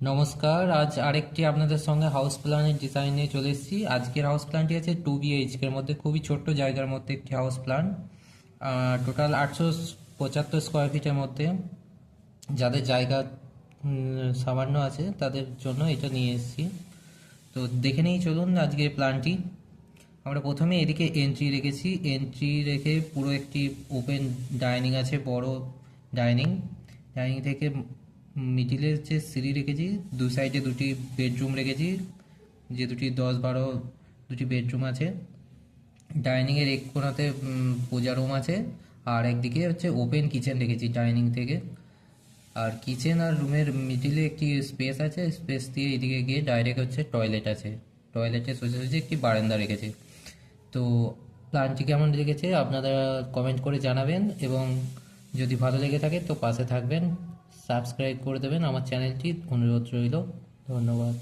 নমস্কার, আজ আরেকটি আপনাদের সঙ্গে হাউস প্ল্যানের ডিজাইন নিয়ে চলে এসেছি। আজকের হাউস প্ল্যানটি আছে 2 BHK এর মধ্যে, খুবই ছোট্ট জায়গার মধ্যে একটি হাউস প্ল্যান। টোটাল 875 স্কোয়ার ফিটের মধ্যে। যাদের জায়গা সামান্য আছে তাদের জন্য এটা নিয়ে এসেছি। তো দেখে নিই, চলুন আজকের প্ল্যানটি। আমরা প্রথমে এদিকে এন্ট্রি রেখেছি, এন্ট্রি রেখে পুরো একটি ওপেন ডাইনিং আছে, বড় ডাইনিং। ডাইনিং থেকে মিডিলে যে সিঁড়ি রেখেছি, দু সাইডে দুটি বেডরুম রেখেছি, যে দুটি 10-12 দুটি বেডরুম আছে। ডাইনিংয়ের এক কোণাতে পূজা রুম আছে, আর একদিকে হচ্ছে ওপেন কিচেন রেখেছি ডাইনিং থেকে। আর কিচেন আর রুমের মিডিলে একটি স্পেস আছে, স্পেস দিয়ে এদিকে গিয়ে ডাইরেক্ট হচ্ছে টয়লেট আছে। টয়লেটের সোজা সোজা একটি বারান্দা রেখেছে। তো প্ল্যানটি কেমন লেগেছে আপনারা কমেন্ট করে জানাবেন, এবং যদি ভালো লেগে থাকে তো পাশে থাকবেন, সাবস্ক্রাইব করে দেবেন আমার চ্যানেলটি, অনুরোধ রইল। ধন্যবাদ।